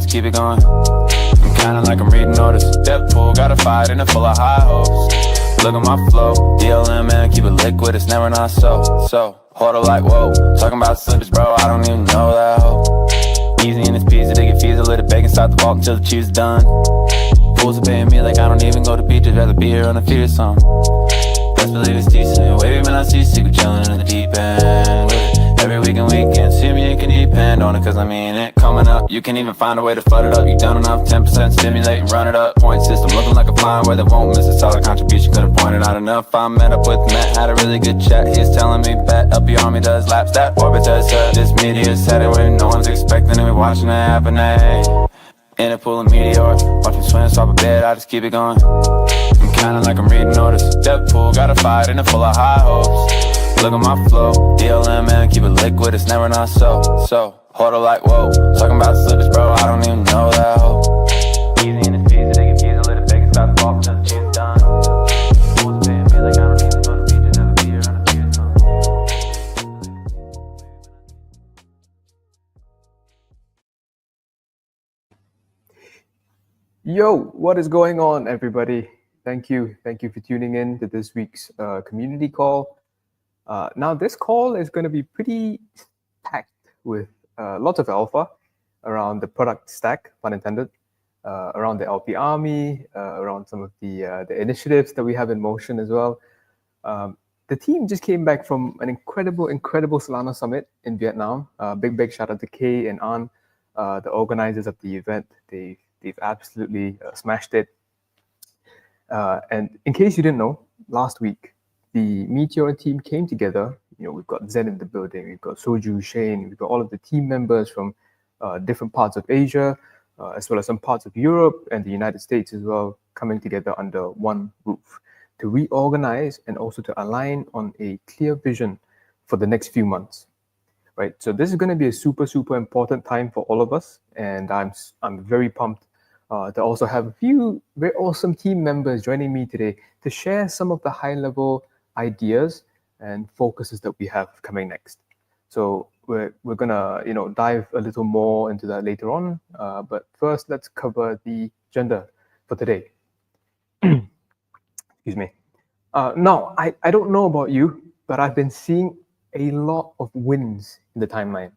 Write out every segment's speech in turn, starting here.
just keep it going. I'm kinda like I'm reading orders. Depth pool, got a fight and it full of high hopes. Look at my flow, DLM man, keep it liquid, it's never not so. Hold up like whoa, talking about slippers, bro, I don't even know that hoe. Easy in this pizza, they get fees, a little bacon inside the vault until the cheese is done. Fools are paying me like I don't even go to beaches, rather be here on the feet or something. Best believe it's decent, wavy man, I see secret chillin' in the deep end. Every week and weekend, see me, you can depend on it, cause I mean it. Coming up, you can even find a way to flood it up. You done enough, 10% stimulate and run it up. Point system looking like a flying where they won't miss a solid contribution. Could've pointed out enough. I met up with Matt, had a really good chat. He's telling me bet LP Army does laps, that orbit does this Meteor's headed when no one's expecting and we watching it happen, ayy. In a pool of Meteora, watch me swim, swap a bed, I just keep it going. I'm kinda like I'm reading orders. Depth pool, got a fight and it full of high hopes. Look at my flow, DLM man, keep it liquid, it's never not so. Hold up like whoa, talking about slippers, bro, I don't even know that hoe. Easy in this pizza, they get fees, a little bacon, stop the ball, until the cheese is done. Fools paying me like I don't even go to beaches, never be here on the beach. Yo, what is going on, everybody? Thank you for tuning in to this week's community call. Now, this call is going to be pretty packed with lots of alpha around the product stack, pun intended, around the LP Army, around some of the initiatives that we have in motion as well. The team just came back from an incredible Solana summit in Vietnam. Big shout out to Kay and An, the organizers of the event. They've absolutely smashed it. And in case you didn't know, last week, the Meteora team came together. You know, we've got Zen in the building, we've got Soju, Shane, we've got all of the team members from different parts of Asia, as well as some parts of Europe and the United States as well, coming together under one roof to reorganize and also to align on a clear vision for the next few months. Right, so this is going to be a super important time for all of us, and I'm very pumped to also have a few very awesome team members joining me today to share some of the high-level ideas and focuses that we have coming next. So we're gonna dive a little more into that later on, but first let's cover the agenda for today. Excuse me. Now I don't know about you, but I've been seeing a lot of wins in the timeline,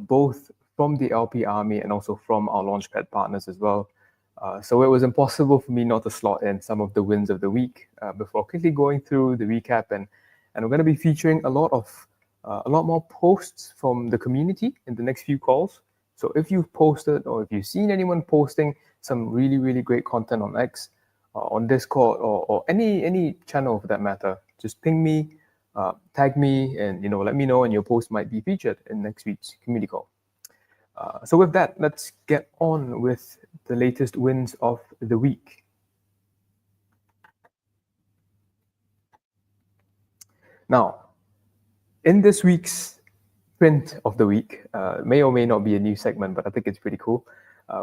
both from the LP Army and also from our Launchpad partners as well. So it was impossible for me not to slot in some of the wins of the week before quickly going through the recap, and we're going to be featuring a lot more posts from the community in the next few calls. So if you've posted or if you've seen anyone posting some really great content on X, on Discord, or any channel for that matter, just ping me, tag me, and let me know, and your post might be featured in next week's community call. So with that, let's get on with the latest wins of the week. Now, in this week's print of the week, may or may not be a new segment, but I think it's pretty cool.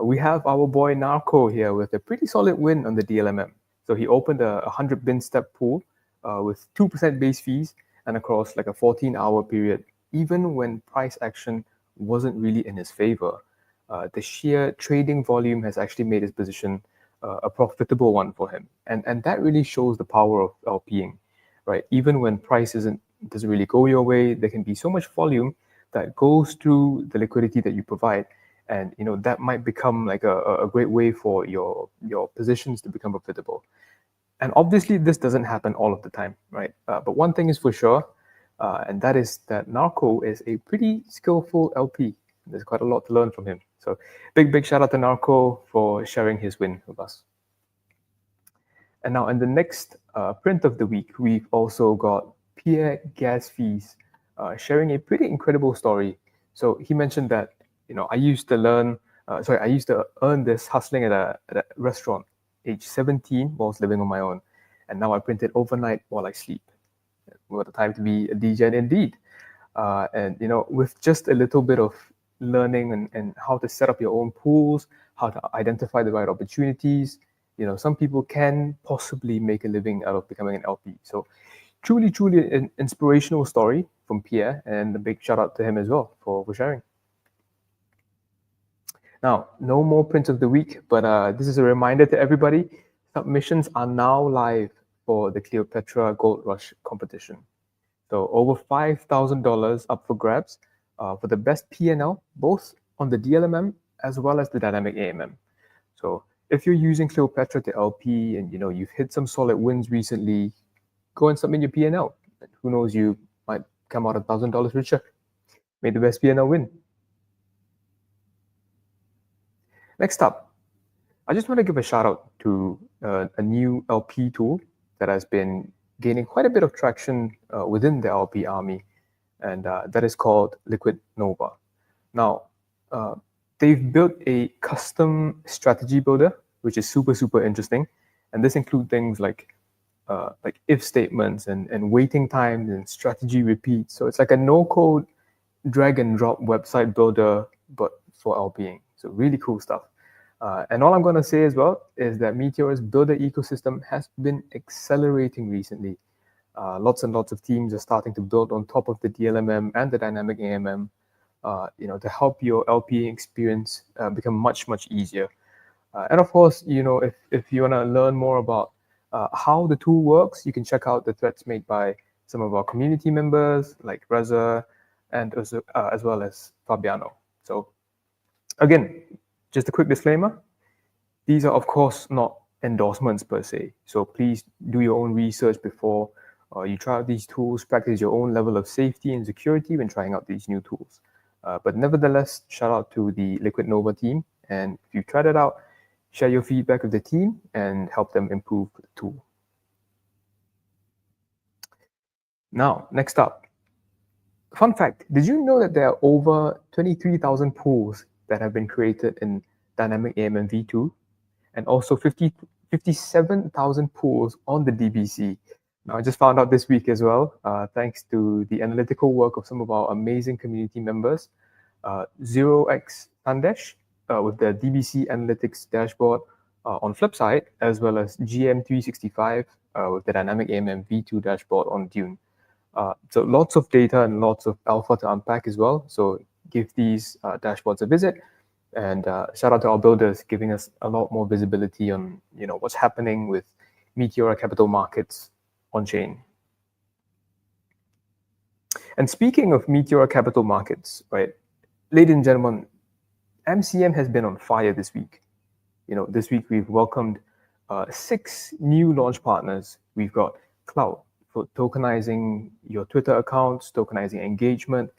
We have our boy Narco here with a pretty solid win on the DLMM. So he opened a 100 bin step pool with 2% base fees and across like a 14-hour period, even when price action wasn't really in his favor. The sheer trading volume has actually made his position a profitable one for him. And that really shows the power of LPing, right? Even when price doesn't really go your way, there can be so much volume that goes through the liquidity that you provide. And that might become like a great way for your positions to become profitable. And obviously this doesn't happen all of the time, right? But one thing is for sure, and that is that Narco is a pretty skillful LP. There's quite a lot to learn from him. So big shout out to Narco for sharing his win with us. And now in the next print of the week, we've also got Pierre Gasfees sharing a pretty incredible story. So he mentioned that, I used to earn this hustling at a restaurant, age 17, while I was living on my own. And now I print it overnight while I sleep. What a time to be a DJ indeed. And, with just a little bit of learning and how to set up your own pools, how to identify the right opportunities, some people can possibly make a living out of becoming an LP. So truly an inspirational story from Pierre, and a big shout out to him as well for sharing. Now, no more prints of the week, but this is a reminder to everybody. Submissions are now live for the Cleopatra Gold Rush competition. So over $5,000 up for grabs for the best P&L, both on the DLMM as well as the dynamic AMM. So if you're using Cleopatra to LP and you've hit some solid wins recently, go and submit your P&L. Who knows, you might come out $1,000 richer. May the best P&L win. Next up, I just want to give a shout out to a new LP tool that has been gaining quite a bit of traction within the LP army, and that is called Liquid Nova. Now, they've built a custom strategy builder, which is super, super interesting. And this includes things like if statements and waiting times and strategy repeats. So it's like a no-code drag and drop website builder, but for LPing. So really cool stuff. And all I'm going to say as well is that Meteora's builder ecosystem has been accelerating recently. Lots and lots of teams are starting to build on top of the DLMM and the dynamic AMM, to help your LPing experience become much, much easier. And of course, if you want to learn more about how the tool works, you can check out the threads made by some of our community members like Reza and as well as Fabiano. So again, just a quick disclaimer. These are, of course, not endorsements per se. So please do your own research before you try out these tools, practice your own level of safety and security when trying out these new tools. But nevertheless, shout out to the Liquid Nova team. And if you tried it out, share your feedback with the team and help them improve the tool. Now, next up. Fun fact, did you know that there are over 23,000 pools that have been created in Dynamic AMM v2 and also 57,000 pools on the DBC? Now, I just found out this week as well, thanks to the analytical work of some of our amazing community members, 0x Sandesh with the DBC Analytics dashboard on Flipside, as well as GM365 with the Dynamic AMM v2 dashboard on Dune. So lots of data and lots of alpha to unpack as well. So give these dashboards a visit, and shout out to our builders giving us a lot more visibility on what's happening with Meteora capital markets on chain. And speaking of Meteora capital markets, right, ladies and gentlemen, MCM has been on fire this week. This week we've welcomed 6 new launch partners. We've got Cloud for tokenizing your Twitter accounts, tokenizing engagement.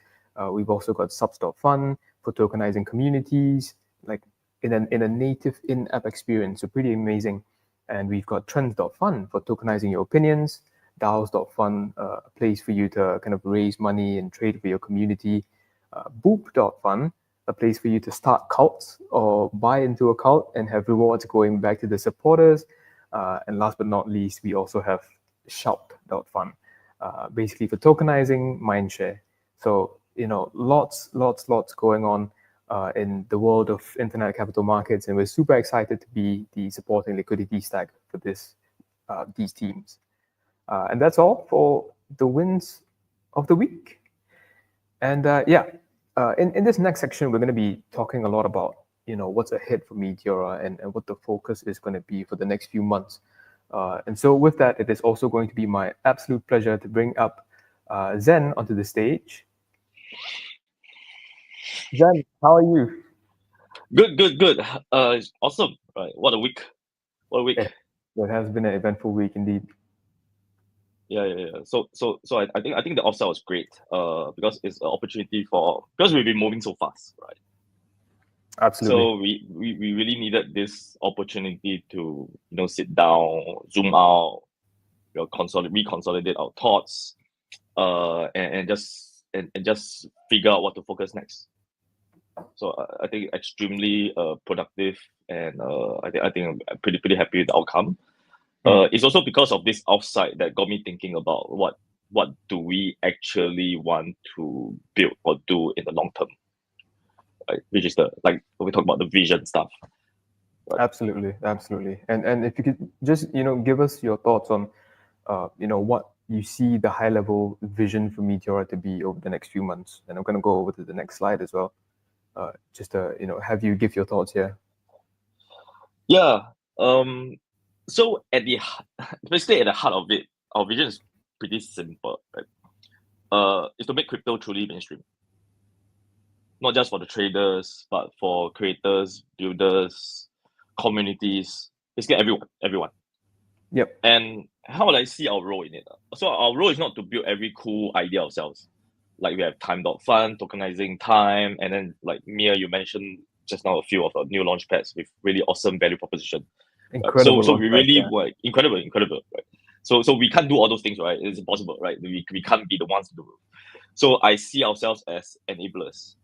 We've also got Subs.Fun for tokenizing communities, like in a native in-app experience. So pretty amazing. And we've got Trends.Fun for tokenizing your opinions, DAOs.Fun, a place for you to kind of raise money and trade for your community, Boop.Fun, a place for you to start cults or buy into a cult and have rewards going back to the supporters. And last but not least, we also have Shout.Fun, basically for tokenizing mindshare. So, lots going on in the world of internet capital markets, and we're super excited to be the supporting liquidity stack for these teams. And that's all for the wins of the week. And in this next section, we're going to be talking a lot about what's ahead for Meteora and what the focus is going to be for the next few months. And so with that, it is also going to be my absolute pleasure to bring up Zen onto the stage. Zen, how are you? Good. Awesome. Right. What a week. It has been an eventful week indeed. Yeah. So I think the offsite was great. Because it's an opportunity because we've been moving so fast, right? Absolutely. So we really needed this opportunity to sit down, zoom out, reconsolidate our thoughts, and just figure out what to focus next. So I think extremely productive, and I think I'm pretty happy with the outcome. It's also because of this offsite that got me thinking about what do we actually want to build or do in the long term, right? Which is when we talk about the vision stuff. Right? Absolutely. And if you could just give us your thoughts on what you see the high level vision for Meteora to be over the next few months, and I'm going to go over to the next slide as well. just have you give your thoughts here. Yeah. So basically at the heart of it, our vision is pretty simple, right? Is to make crypto truly mainstream. Not just for the traders, but for creators, builders, communities, basically everyone. Yep. And how will I see our role in it? So our role is not to build every cool idea ourselves. Like we have time.fun, tokenizing time, and then like Mia, you mentioned just now a few of our new launch pads with really awesome value proposition. Incredible. So we really yeah. like incredible, right? So we can't do all those things, right? It's impossible, right? We can't be the ones to do it. So I see ourselves as enablers,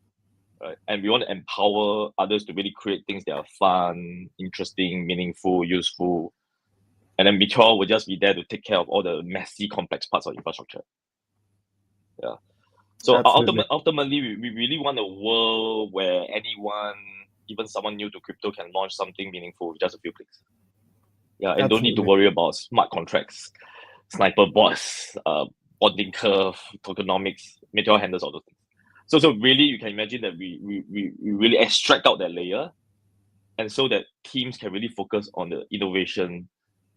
right? And we want to empower others to really create things that are fun, interesting, meaningful, useful. And then Meteora will just be there to take care of all the messy, complex parts of infrastructure. Yeah. So ultimately, we really want a world where anyone, even someone new to crypto, can launch something meaningful with just a few clicks. Yeah, and don't need to worry about smart contracts, sniper bots, bonding curve, tokenomics. Meteor handles all those things. So really, you can imagine that we really extract out that layer, and so that teams can really focus on the innovation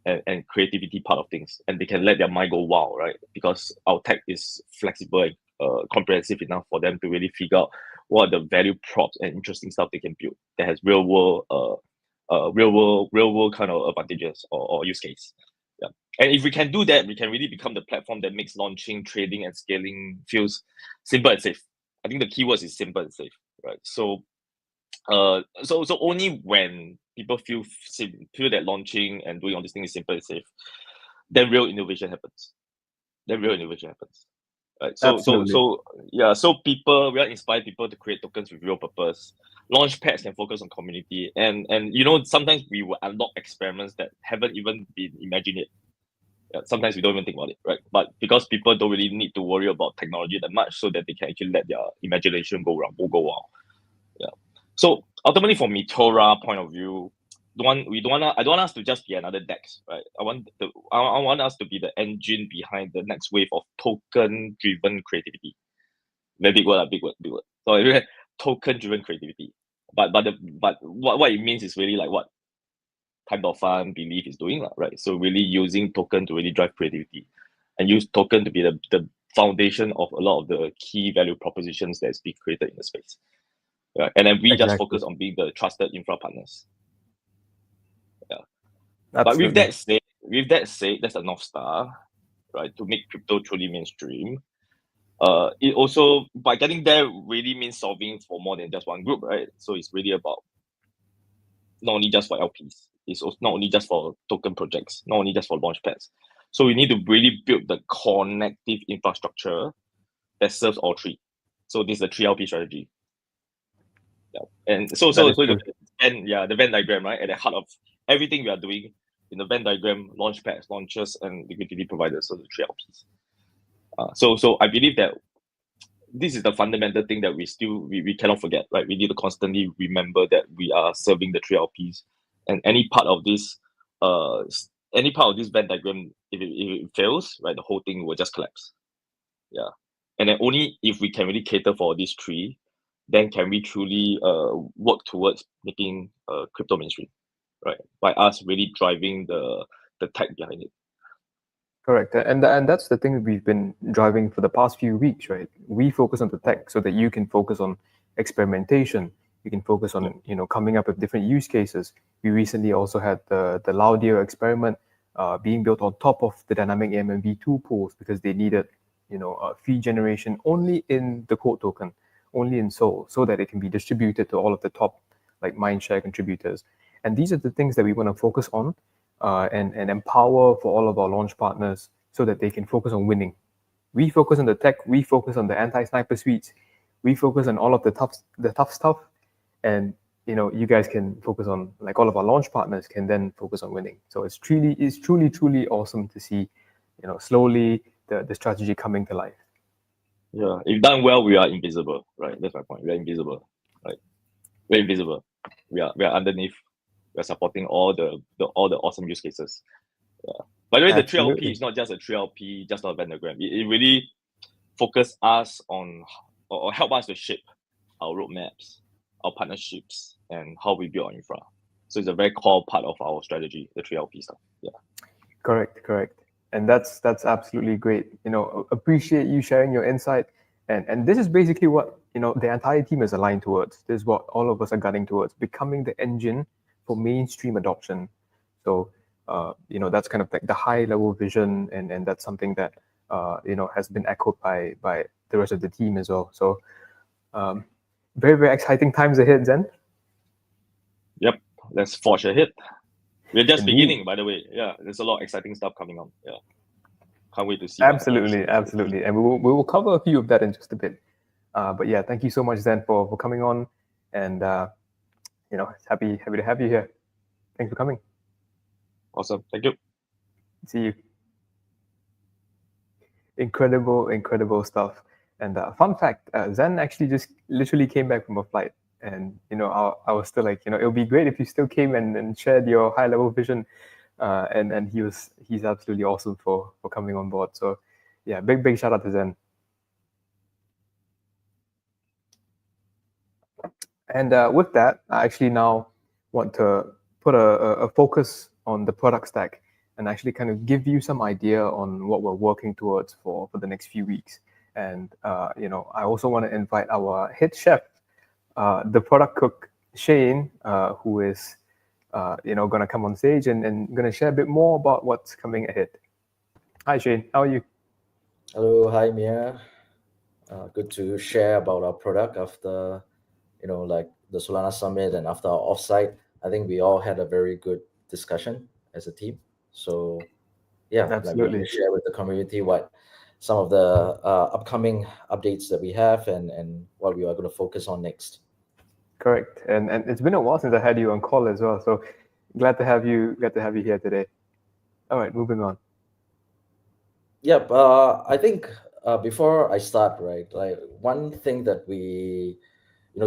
and creativity part of things, and they can let their mind go wild, right? Because our tech is flexible and comprehensive enough for them to really figure out what are the value props and interesting stuff they can build that has real world kind of advantages or use case. Yeah. And if we can do that, we can really become the platform that makes launching, trading, and scaling feels simple and safe. I think the keywords is simple and safe, right? So only when people feel that launching and doing all these things is simple and safe, then real innovation happens. Right. So we are inspire people to create tokens with real purpose. Launch pads can focus on community, and sometimes we will unlock experiments that haven't even been imagined yet. Yeah, sometimes we don't even think about it, right? But because people don't really need to worry about technology that much, so that they can actually let their imagination go wild. Yeah. So ultimately, from Meteora point of view, I don't want us to just be another DEX, right? I want us to be the engine behind the next wave of token-driven creativity. Very big word, big word. So token-driven creativity. But what it means is really like what Time.fun Belief is doing, right? So really using token to really drive creativity, and use token to be the foundation of a lot of the key value propositions that's being created in the space. Yeah. And then we just focus on being the trusted infra partners. Yeah. Absolutely. But with that said, that's a North Star, right? To make crypto truly mainstream. It also, by getting there, really means solving for more than just one group, right? So it's really about not only just for LPs, it's also not only just for token projects, not only just for launch pads. So we need to really build the connective infrastructure that serves all three. So this is the 3LP strategy. Yeah. And so the Venn diagram, right? At the heart of everything we are doing in the Venn diagram, launch pads, launchers, and liquidity providers, so the 3LPs. So I believe that this is the fundamental thing that we cannot forget, right? We need to constantly remember that we are serving the 3LPs, and any part of this Venn diagram, if it fails, right, the whole thing will just collapse. Yeah. And then only if we can really cater for these three, then can we truly work towards making crypto mainstream, right? By us really driving the tech behind it. Correct, and that's the thing we've been driving for the past few weeks, right? We focus on the tech so that you can focus on experimentation. You can focus on coming up with different use cases. We recently also had the Laudier experiment being built on top of the dynamic AMMV2 pools because they needed fee generation only in the code token, only in Sol, so that it can be distributed to all of the top like mindshare contributors. And these are the things that we want to focus on. And empower for all of our launch partners so that they can focus on winning. We focus on the tech, we focus on the anti-sniper suites, we focus on all of the tough stuff, and you guys can focus on, like, all of our launch partners can then focus on winning. So it's truly awesome to see, slowly the strategy coming to life. Yeah, if done well, we are invisible, right? That's my point. We are invisible, right? We're invisible. We are underneath. We're supporting all the awesome use cases. Yeah. By the way, the 3LP is not just a 3LP, just not a Venn diagram. It really focus us on or help us to shape our roadmaps, our partnerships, and how we build our infra. So it's a very core part of our strategy, the 3LP stuff. Yeah. Correct. And that's absolutely great. Appreciate you sharing your insight. And this is basically what, the entire team is aligned towards. This is what all of us are gunning towards, becoming the engine for mainstream adoption. So, that's kind of like the high level vision, and that's something that, has been echoed by the rest of the team as well. So, very, very exciting times ahead, Zen. Yep. Let's forge ahead. We're just Indeed. beginning, by the way. Yeah, there's a lot of exciting stuff coming on. Yeah. Can't wait to see what happens. Absolutely. And we will cover a few of that in just a bit. But yeah, thank you so much, Zen, for coming on. And, happy to have you here. Thanks for coming. Awesome. Thank you. See you. Incredible stuff. And fun fact, Zen actually just literally came back from a flight. And, I was still like, it would be great if you still came and shared your high level vision. And he's absolutely awesome for coming on board. So yeah, big shout out to Zen. And with that, I actually now want to put a focus on the product stack and actually kind of give you some idea on what we're working towards for the next few weeks. And I also want to invite our head chef, the product cook Shane, who is going to come on stage and going to share a bit more about what's coming ahead. Hi Shane, how are you? Hello, hi Mia. Good to share about our product after, like the Solana Summit and after our offsite. I think we all had a very good discussion as a team. So yeah, Absolutely. Like we share with the community what some of the upcoming updates that we have and what we are going to focus on next. Correct. And it's been a while since I had you on call as well. So glad to have you here today. All right, moving on. Yep. I think before I start, right, like one thing that we,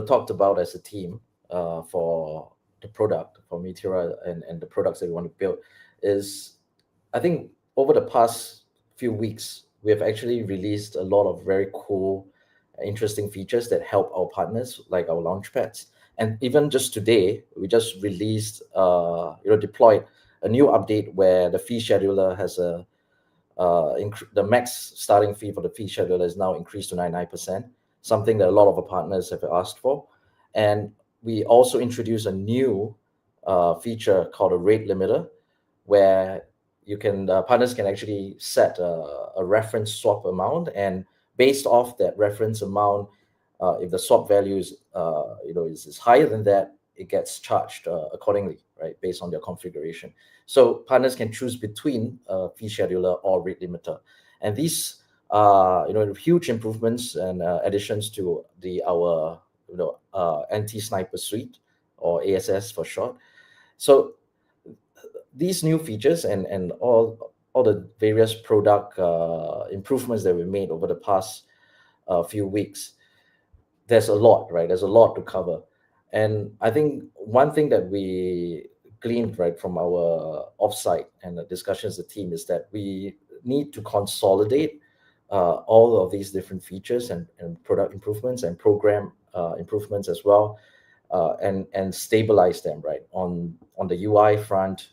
talked about as a team for the product for Meteora and the products that we want to build is, I think over the past few weeks, we have actually released a lot of very cool, interesting features that help our partners, like our launchpads. And even just today, we just released, deployed a new update where the fee scheduler has the max starting fee for the fee scheduler is now increased to 99%, something that a lot of our partners have asked for. And we also introduced a new feature called a rate limiter, where partners can actually set a reference swap amount, and based off that reference amount, if the swap value is higher than that, it gets charged accordingly, right, based on their configuration. So partners can choose between a fee scheduler or rate limiter, and these huge improvements and additions to our anti-sniper suite, or ASS for short. So these new features and all the various product improvements that we made over the past few weeks, there's a lot, right? There's a lot to cover. And I think one thing that we gleaned right from our offsite and the discussions as a team is that we need to consolidate all of these different features and product improvements and program improvements as well, and stabilize them, right, on the UI front,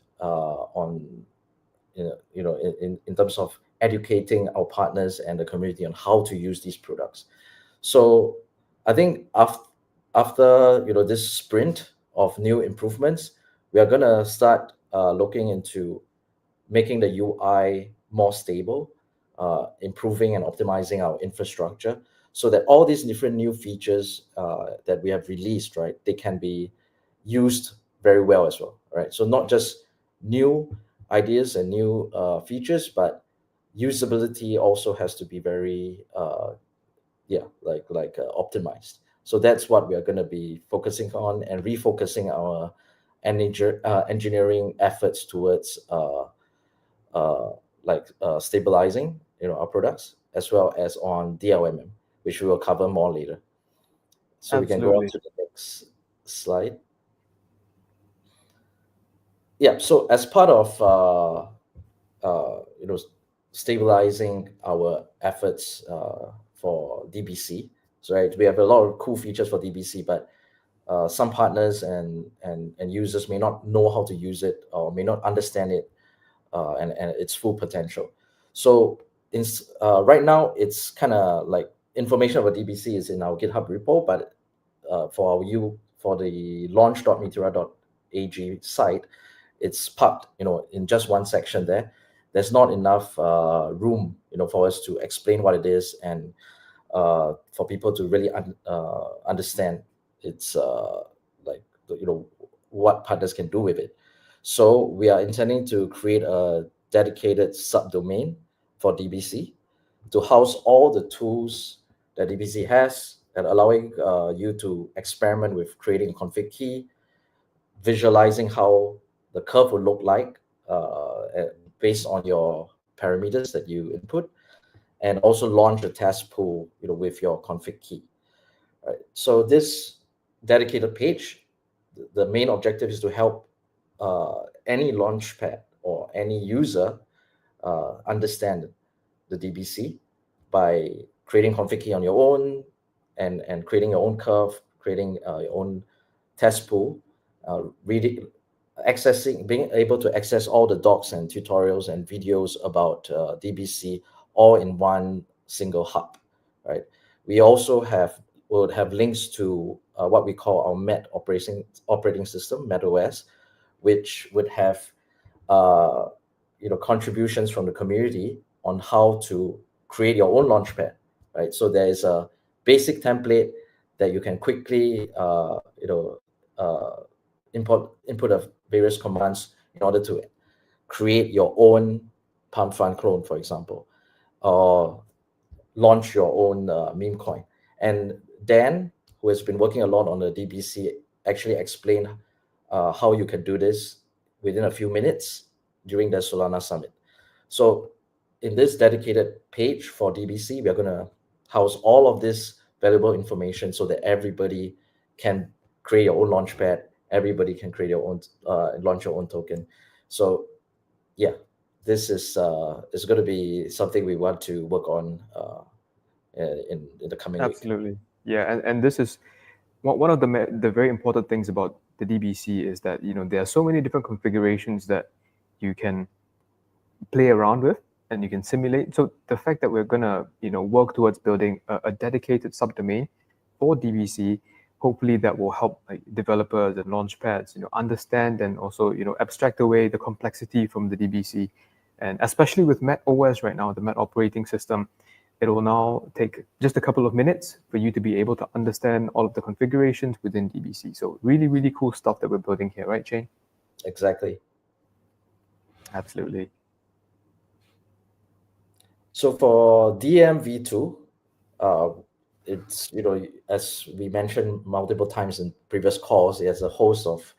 in terms of educating our partners and the community on how to use these products. So I think after this sprint of new improvements, we are gonna start looking into making the UI more stable, improving and optimizing our infrastructure, so that all these different new features that we have released, right, they can be used very well as well, right? So not just new ideas and new features, but usability also has to be very optimized. So that's what we are going to be focusing on and refocusing our engineering efforts towards stabilizing our products, as well as on DLMM, which we will cover more later. So we can go on to the next slide. Yeah. So as part of stabilizing our efforts for DBC, so right, we have a lot of cool features for DBC, but some partners and users may not know how to use it or may not understand it and its full potential. So right now, it's kind of like information about DBC is in our GitHub repo, but for the launch.meteora.ag site, it's parked, in just one section there. There's not enough room, for us to explain what it is and for people to really understand its like what partners can do with it. So we are intending to create a dedicated subdomain for DBC to house all the tools that DBC has and allowing you to experiment with creating a config key, visualizing how the curve will look like based on your parameters that you input, and also launch a test pool with your config key. Right. So this dedicated page, the main objective is to help any launchpad or any user understand the DBC by creating config key on your own and creating your own curve, creating your own test pool, being able to access all the docs and tutorials and videos about DBC all in one single hub, right? We also would have links to what we call our Met operating system, MetOS, which would have contributions from the community on how to create your own launchpad, right? So there is a basic template that you can quickly input of various commands in order to create your own Palm Fund clone, for example, or launch your own meme coin. And Dan, who has been working a lot on the DBC, actually explained how you can do this within a few minutes during the Solana Summit. So in this dedicated page for DBC, we are going to house all of this valuable information so that everybody can create your own launchpad. Everybody can create your own, launch your own token. So yeah, this is going to be something we want to work on in the coming week. Absolutely. Yeah, and this is one of the very important things about the DBC is that there are so many different configurations that you can play around with and you can simulate. So the fact that we're gonna work towards building a dedicated subdomain for DBC, hopefully that will help like developers and launchpads understand and also abstract away the complexity from the DBC. And especially with Met OS right now, the Met operating system, it will now take just a couple of minutes for you to be able to understand all of the configurations within DBC. So really, really cool stuff that we're building here, right, Shane? Exactly. Absolutely. So for DMV2, it's as we mentioned multiple times in previous calls, it has a host of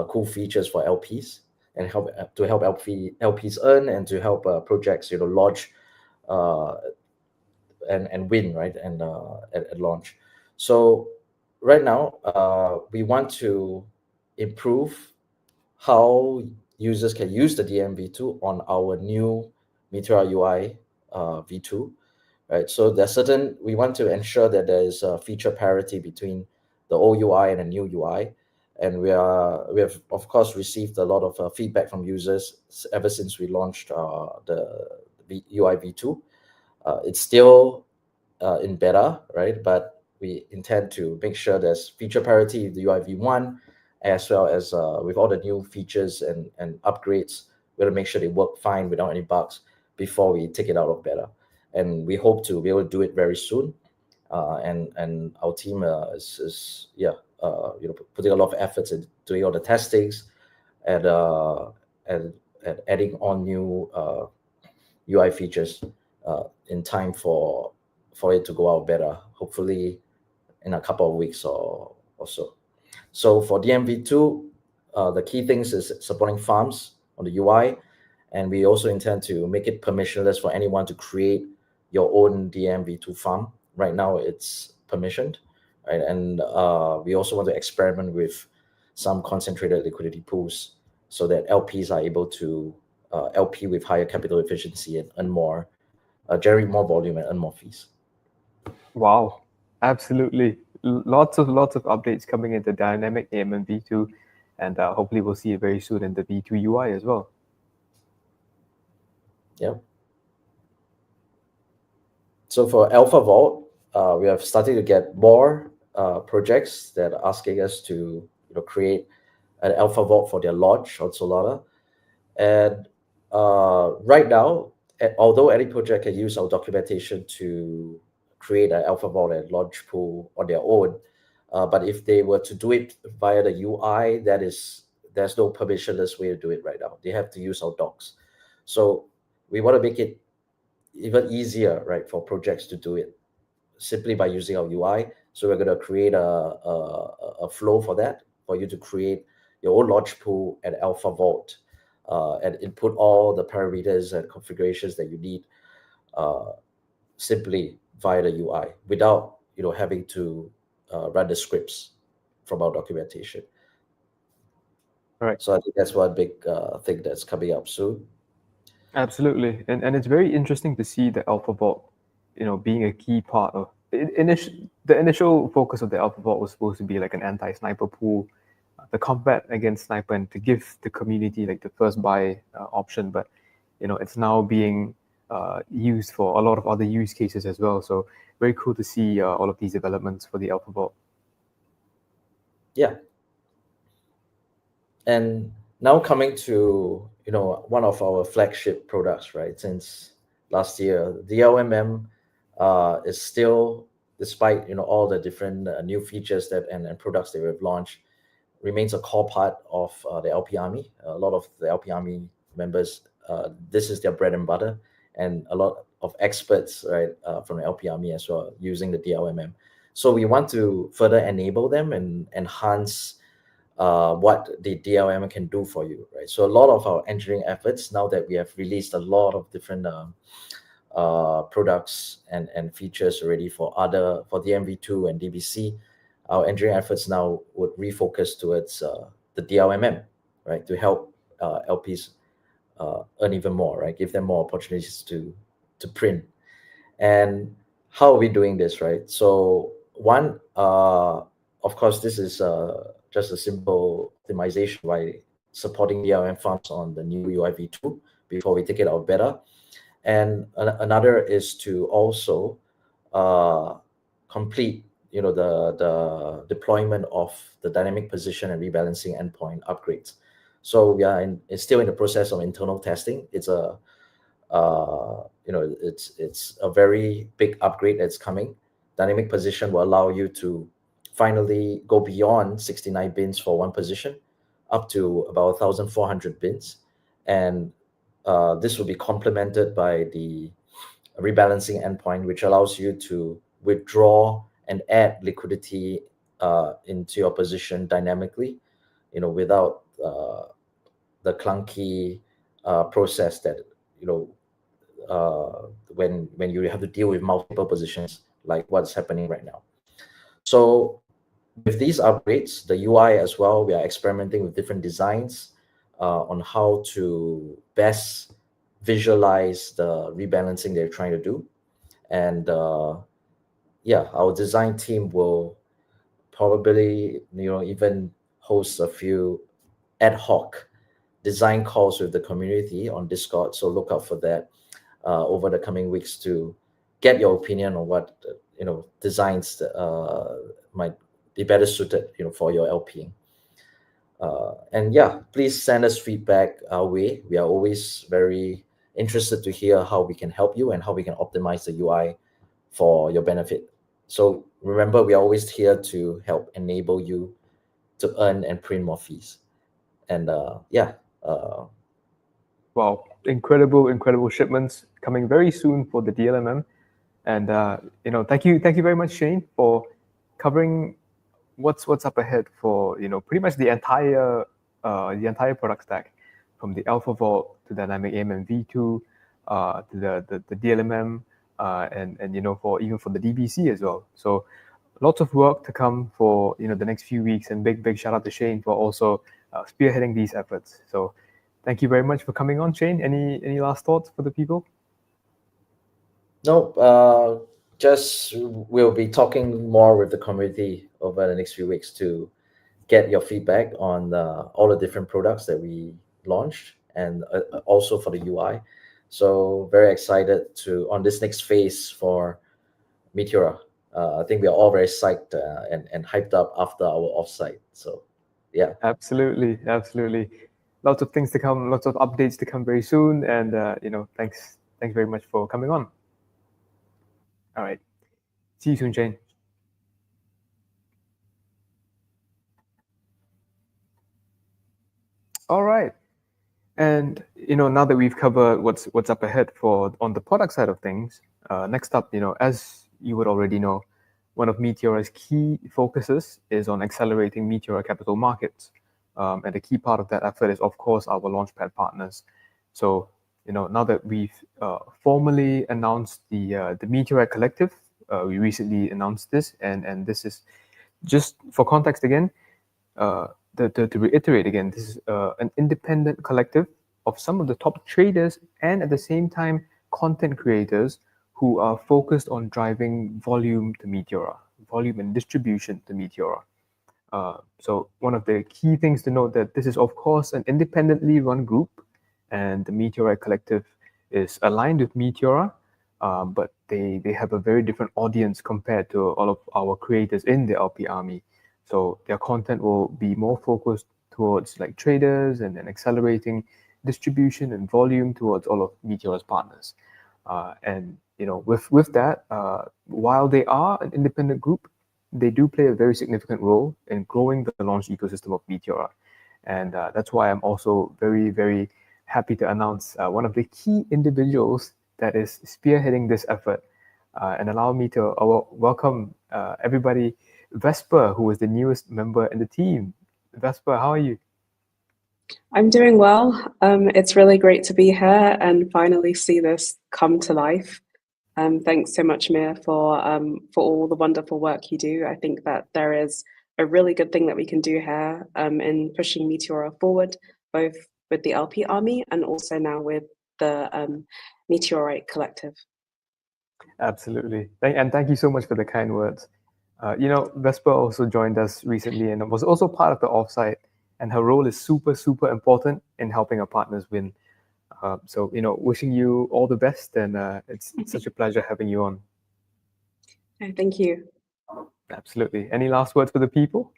cool features for LPs and help LPs earn and to help projects launch and win, right, and at launch. So right now we want to improve how users can use the DMV2 on our new Meteora UI v2, right? So we want to ensure that there is a feature parity between the old UI and the new UI. And we have of course received a lot of feedback from users ever since we launched the UI v2. It's still in beta, right? But we intend to make sure there's feature parity with the UI v1, as well as with all the new features and upgrades. We want to make sure they work fine without any bugs before we take it out of beta. And we hope to be able to do it very soon. And our team is putting a lot of efforts in doing all the testings and adding on new UI features in time for it to go out better, hopefully in a couple of weeks or so. So for DMV2, the key things is supporting farms on the UI, and we also intend to make it permissionless for anyone to create your own DMV2 farm. Right now it's permissioned, right? And we also want to experiment with some concentrated liquidity pools so that LPs are able to LP with higher capital efficiency and earn more, generate more volume and earn more fees. Wow, absolutely. lots of updates coming into Dynamic AMM V2, and hopefully we'll see it very soon in the V2 UI as well. Yep. So for Alpha Vault, we have started to get more projects that are asking us to create an Alpha Vault for their launch on Solana. And right now, although any project can use our documentation to create an Alpha Vault and launch pool on their own, but if they were to do it via the UI, there's no permissionless way to do it right now. They have to use our docs. So we want to make it even easier, right, for projects to do it simply by using our UI. So we're going to create a flow for that, for you to create your own launch pool and Alpha Vault, and input all the parameters and configurations that you need simply via the UI without having to run the scripts from our documentation. All right. So I think that's one big thing that's coming up soon. Absolutely, and it's very interesting to see the Alpha Vault, being a key part of the initial focus of the Alpha Vault was supposed to be like an anti-sniper pool, the combat against sniper, and to give the community like the first buy option. But it's now being used for a lot of other use cases as well. So very cool to see all of these developments for the Alpha Vault. Yeah. And now coming to one of our flagship products, right? Since last year, the DLMM is still, despite all the different new features and products that we've launched, remains a core part of the LP Army. A lot of the LP Army members, this is their bread and butter, and a lot of experts, right, from the LP Army as well, using the DLMM. So we want to further enable them and enhance what the DLM can do for you, right? So a lot of our engineering efforts, now that we have released a lot of different products and features already for DMV2 and DBC, our engineering efforts now would refocus towards the DLMM, right, to help LPs earn even more, right, give them more opportunities to print. And how are we doing this, right? So one, of course, this is just a simple optimization by supporting DLM farms on the new UI v2 before we take it out beta. And another is to also complete the deployment of the dynamic position and rebalancing endpoint upgrades. So we are it's still in the process of internal testing. It's a it's a very big upgrade that's coming. Dynamic position will allow you to finally go beyond 69 bins for one position up to about 1,400 bins. And this will be complemented by the rebalancing endpoint, which allows you to withdraw and add liquidity into your position dynamically, without the clunky process that when you have to deal with multiple positions like what's happening right now. So with these upgrades, the UI as well, we are experimenting with different designs on how to best visualize the rebalancing they're trying to do. And our design team will probably even host a few ad hoc design calls with the community on Discord. So look out for that over the coming weeks to get your opinion on what designs might be better suited for your LPing. And please send us feedback our way. We are always very interested to hear how we can help you and how we can optimize the UI for your benefit. So remember, we are always here to help enable you to earn and print more fees. And wow, incredible shipments coming very soon for the DLMM. And thank you very much, Shane, for covering what's up ahead for pretty much the entire product stack, from the Alpha Vault to Dynamic AMM v2 to the DLMM, and for the DBC as well. So lots of work to come for the next few weeks, and big shout out to Shane for also spearheading these efforts. So thank you very much for coming on, Shane. Any last thoughts for the people? No, just we'll be talking more with the community over the next few weeks to get your feedback on all the different products that we launched, and also for the UI. So very excited to on this next phase for Meteora. I think we are all very psyched and hyped up after our offsite. So yeah, Absolutely, absolutely. Lots of things to come, lots of updates to come very soon, and thanks very much for coming on. All right, see you soon, Shane. All right, and now that we've covered what's up ahead for on the product side of things, next up, as you would already know, one of Meteora's key focuses is on accelerating Meteora capital markets, and a key part of that effort is, of course, our launchpad partners. So, now that we've formally announced the Meteora Collective, we recently announced this, and this is just for context again. To reiterate again, this is an independent collective of some of the top traders and at the same time content creators who are focused on driving volume to Meteora, volume and distribution to Meteora. So one of the key things to note that this is of course an independently run group, and the Meteora Collective is aligned with Meteora, but they have a very different audience compared to all of our creators in the LP army. So their content will be more focused towards like traders and accelerating distribution and volume towards all of Meteora's partners. And with that, while they are an independent group, they do play a very significant role in growing the launch ecosystem of Meteora. And that's why I'm also very, very happy to announce one of the key individuals that is spearheading this effort. And allow me to welcome everybody, Vesper, who is the newest member in the team. Vesper, how are you? I'm doing well. It's really great to be here and finally see this come to life. Thanks so much, Mir, for all the wonderful work you do. I think that there is a really good thing that we can do here in pushing Meteora forward, both with the LP Army and also now with the Meteorite Collective. Absolutely. And thank you so much for the kind words. Vesper also joined us recently and was also part of the offsite, and her role is super, super important in helping our partners win. So, wishing you all the best, and it's such a pleasure having you on. Thank you. Absolutely. Any last words for the people?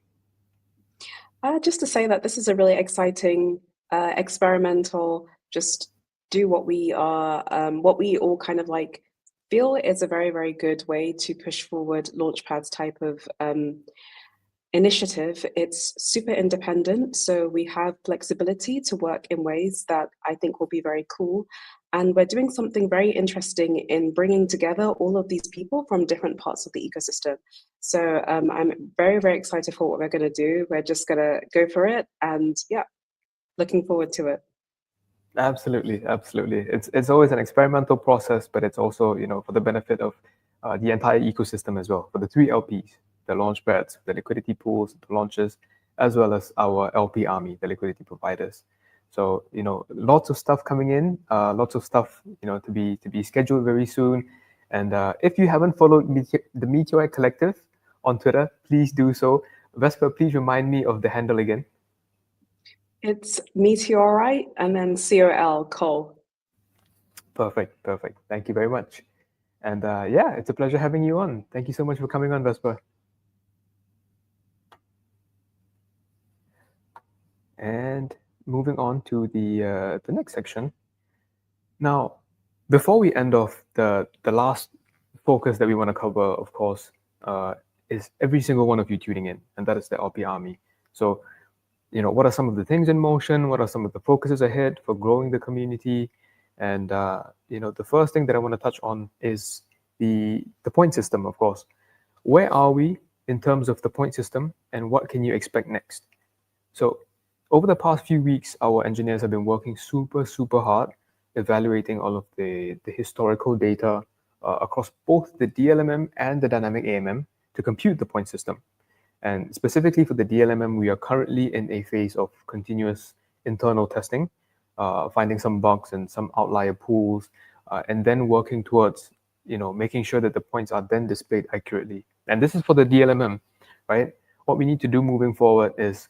Just to say that this is a really exciting, experimental, just do what we all kind of like feel is a very, very good way to push forward Launchpad's type of initiative. It's super independent, so we have flexibility to work in ways that I think will be very cool. And we're doing something very interesting in bringing together all of these people from different parts of the ecosystem. So I'm very, very excited for what we're going to do. We're just going to go for it, and yeah, looking forward to it. Absolutely, absolutely. It's always an experimental process, but it's also for the benefit of the entire ecosystem as well. For the three LPs, the launchpads, the liquidity pools, the launches, as well as our LP army, the liquidity providers. So lots of stuff coming in, lots of stuff to be scheduled very soon. And if you haven't followed the Meteorite Collective on Twitter, please do so. Vesper, please remind me of the handle again. It's Meteorite and then Col. Perfect. Thank you very much. And yeah, it's a pleasure having you on. Thank you so much for coming on, Vesper. And moving on to the next section. Now, before we end off, the last focus that we want to cover, of course, is every single one of you tuning in, and that is the LP Army. So, what are some of the things in motion? What are some of the focuses ahead for growing the community? And the first thing that I want to touch on is the point system, of course. Where are we in terms of the point system, and what can you expect next? So, over the past few weeks, our engineers have been working super, super hard, evaluating all of the historical data across both the DLMM and the dynamic AMM to compute the point system. And specifically for the DLMM, we are currently in a phase of continuous internal testing, finding some bugs and some outlier pools, and then working towards making sure that the points are then displayed accurately. And this is for the DLMM, right? What we need to do moving forward is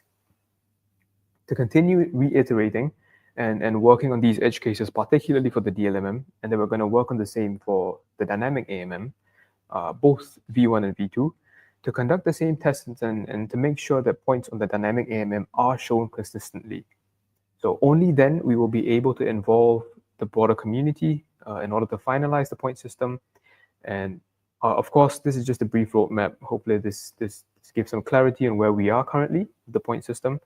to continue reiterating and working on these edge cases, particularly for the DLMM, and then we're going to work on the same for the dynamic AMM, both V1 and V2, to conduct the same tests and to make sure that points on the dynamic AMM are shown consistently. So only then we will be able to involve the broader community in order to finalize the point system. And of course, this is just a brief roadmap. Hopefully this gives some clarity on where we are currently with the point system.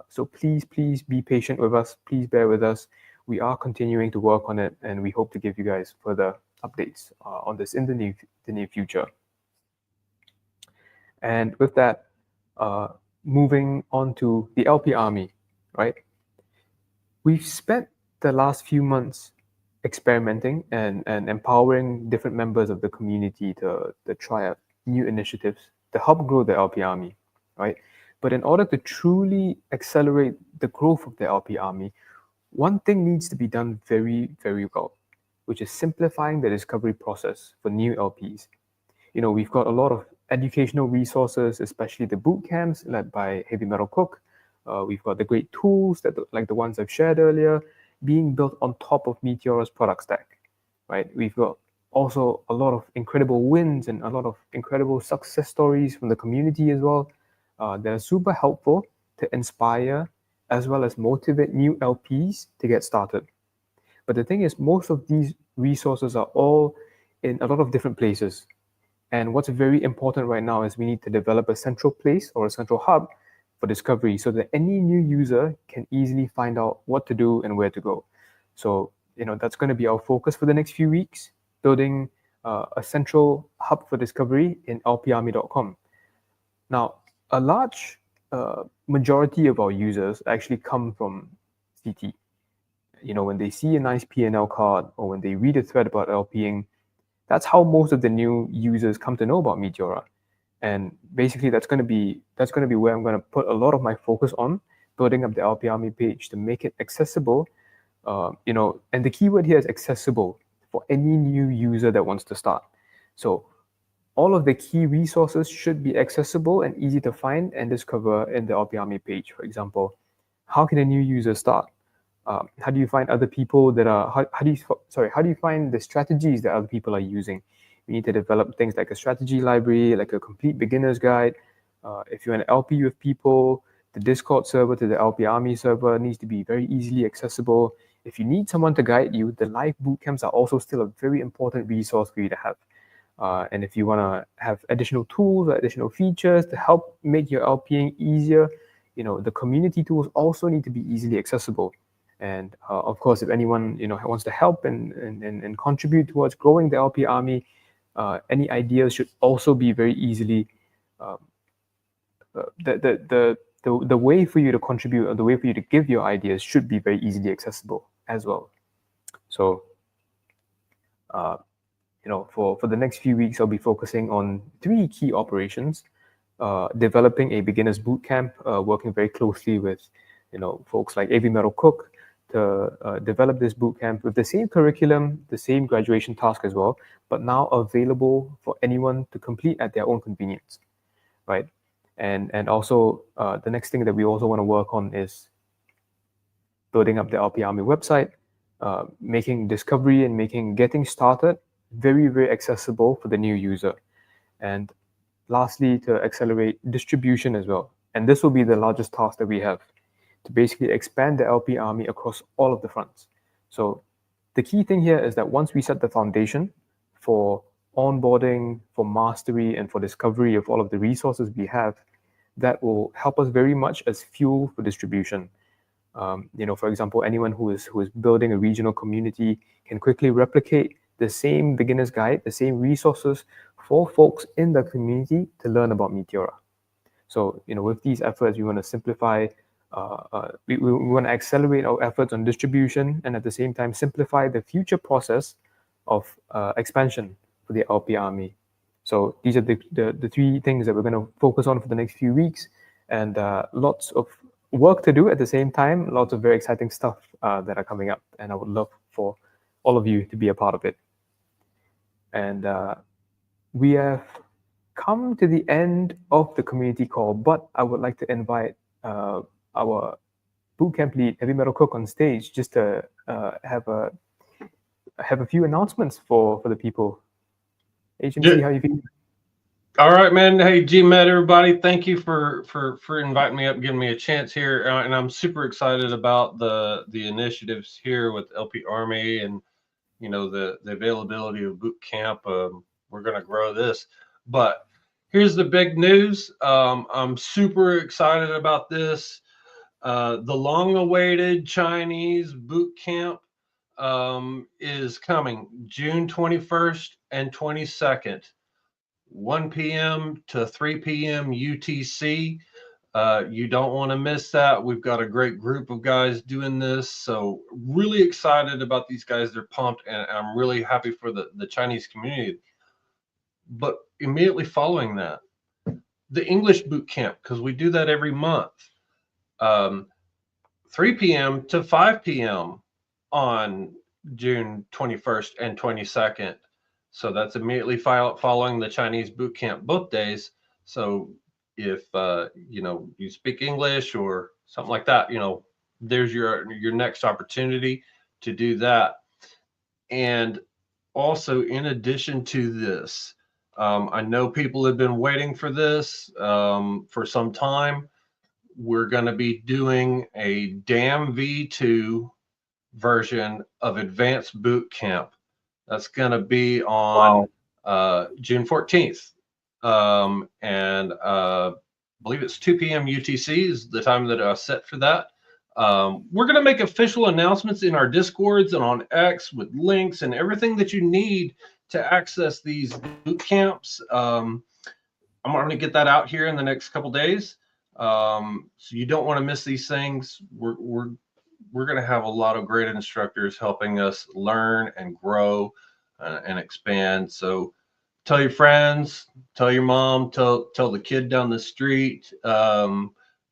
So please be patient with us. Please bear with us. We are continuing to work on it, and we hope to give you guys further updates on this in the near future. And with that, moving on to the LP Army, right? We've spent the last few months experimenting and empowering different members of the community to try out new initiatives to help grow the LP Army, right? But in order to truly accelerate the growth of the LP Army, one thing needs to be done very, very well, which is simplifying the discovery process for new LPs. We've got a lot of educational resources, especially the boot camps led by Heavy Metal Cook. We've got the great tools like the ones I've shared earlier, being built on top of Meteora's product stack, right? We've got also a lot of incredible wins and a lot of incredible success stories from the community as well. That are super helpful to inspire as well as motivate new LPs to get started. But the thing is, most of these resources are all in a lot of different places. And what's very important right now is we need to develop a central place or a central hub for discovery so that any new user can easily find out what to do and where to go. So, that's going to be our focus for the next few weeks, building a central hub for discovery in lparmy.com. Now, a large majority of our users actually come from CT. When they see a nice P&L card or when they read a thread about LPing, that's how most of the new users come to know about Meteora. And basically, that's going to be where I'm going to put a lot of my focus on, building up the LP Army page to make it accessible. And the keyword here is accessible for any new user that wants to start. So all of the key resources should be accessible and easy to find and discover in the LP Army page. For example, how can a new user start? How do you find other people that are? How do you find the strategies that other people are using? We need to develop things like a strategy library, like a complete beginner's guide. If you're an LP with people, the Discord server to the LP Army server needs to be very easily accessible. If you need someone to guide you, the live bootcamps are also still a very important resource for you to have. And if you want to have additional tools or additional features to help make your LPing easier, the community tools also need to be easily accessible. And of course, if anyone wants to help and contribute towards growing the LP Army, any ideas should also be very easily the way for you to contribute or the way for you to give your ideas should be very easily accessible as well. So for the next few weeks, I'll be focusing on 3 key operations: developing a beginner's bootcamp, working very closely with folks like Heavy Metal Cook to develop this bootcamp with the same curriculum, the same graduation task as well, but now available for anyone to complete at their own convenience, right? And also the next thing that we also want to work on is building up the LP Army website, making discovery and getting started very, very accessible for the new user. And lastly, to accelerate distribution as well. And this will be the largest task that we have, to basically expand the LP Army across all of the fronts. So the key thing here is that once we set the foundation for onboarding, for mastery, and for discovery of all of the resources we have, that will help us very much as fuel for distribution. For example, anyone who is building a regional community can quickly replicate the same beginner's guide, the same resources for folks in the community to learn about Meteora. So, with these efforts, we want to simplify, we want to accelerate our efforts on distribution and at the same time simplify the future process of expansion for the LP Army. So these are the 3 things that we're going to focus on for the next few weeks, and lots of work to do at the same time, lots of very exciting stuff that are coming up, and I would love for all of you to be a part of it. And we have come to the end of the community call, but I would like to invite our bootcamp lead, Heavy Metal Cook, on stage just to have a few announcements for the people. HMC, how you feeling? All right, man. Hey, GMed, everybody. Thank you for inviting me up, giving me a chance here, and I'm super excited about the initiatives here with LP Army and the availability of boot camp. We're going to grow this, but here's the big news. I'm super excited about this. The long-awaited Chinese boot camp is coming June 21st and 22nd. 1 p.m. to 3 p.m. UTC. You don't want to miss that. We've got a great group of guys doing this. So really excited about these guys. They're pumped, and I'm really happy for the Chinese community. But immediately following that, the English boot camp, because we do that every month. 3 p.m. to 5 p.m. on June 21st and 22nd. So that's immediately following the Chinese boot camp both days. So if you speak English or something like that, there's your next opportunity to do that. And also, in addition to this, I know people have been waiting for this for some time. We're going to be doing a DAM V2 version of Advanced Boot Camp. That's going to be on June 14th. And I believe it's 2 p.m. UTC is the time that I set for that. We're going to make official announcements in our Discords and on X with links and everything that you need to access these boot camps. I'm going to get that out here in the next couple days. So you don't want to miss these things. We're going to have a lot of great instructors helping us learn and grow and expand. So tell your friends, tell your mom, tell the kid down the street,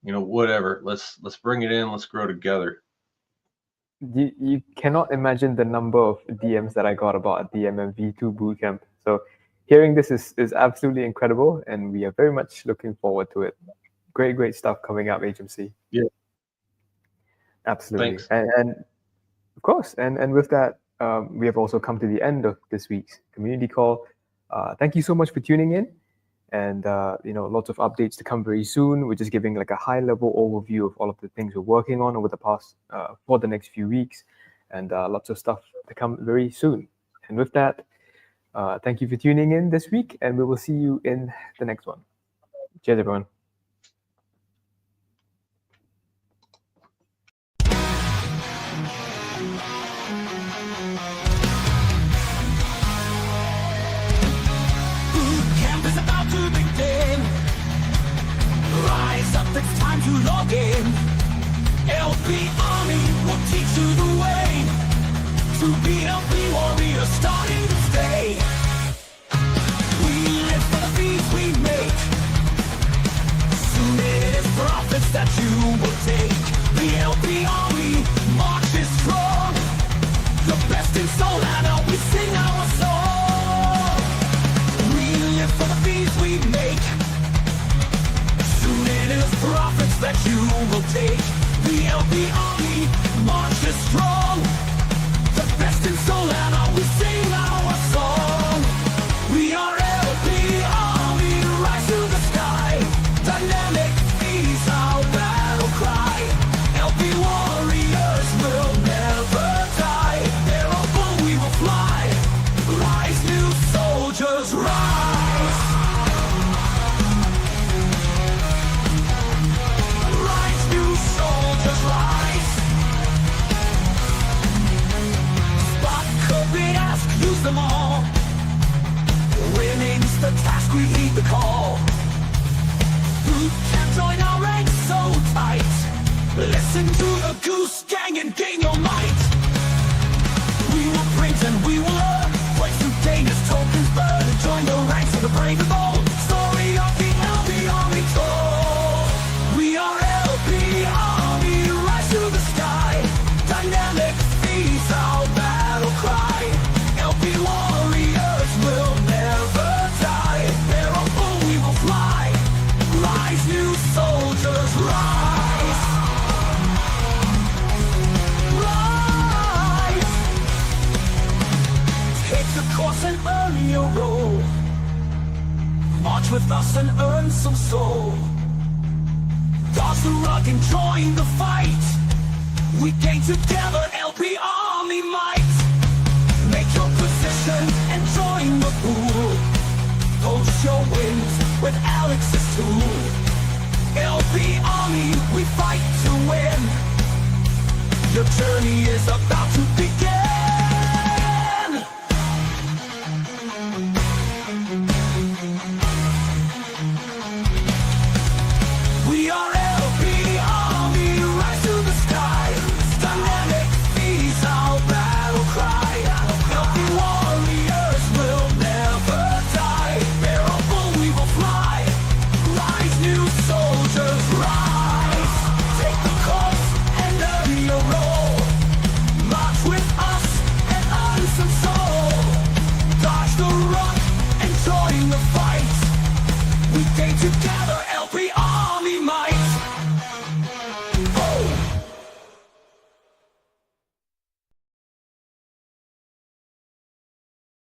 whatever. Let's bring it in. Let's grow together. You cannot imagine the number of DMs that I got about a DMMV2 bootcamp. So hearing this is absolutely incredible, and we are very much looking forward to it. Great stuff coming up, HMC. Yeah. Absolutely. Thanks. And of course, and with that, we have also come to the end of this week's community call. Thank you so much for tuning in, and lots of updates to come very soon. We're just giving like a high-level overview of all of the things we're working on over the past for the next few weeks, and lots of stuff to come very soon. And with that, thank you for tuning in this week, and we will see you in the next one. Cheers, everyone. It's time to log in. LP Army will teach you the way to be LP warrior starting this day. We live for the beats we make. Soon it is profits that you will take. The LP Army marches strong. The best in soul, and now we sing our song. We live for the beats we make. Profits that you will take. The LP Army marches strong. The best in soul, and now we sing our song. We are LP Army, rise to the sky. Dynamic is our battle cry. LP warriors will never die. Thereupon we will fly. Rise, new soldiers, rise. Them all. Winning's the task, we heed the call. Boot camp, join our ranks so tight. Listen to the Goose Gang and gain your might. We will print and we will earn. Place to gain as tokens burn. And join the ranks of the brave and bold. Story of the LP Army told. We are LP Army, rise to the sky. Dynamic is our battle cry. LP warriors will course and earn your role. March with us and earn some soul. Toss the rug and join the fight. We came together, LP Army might.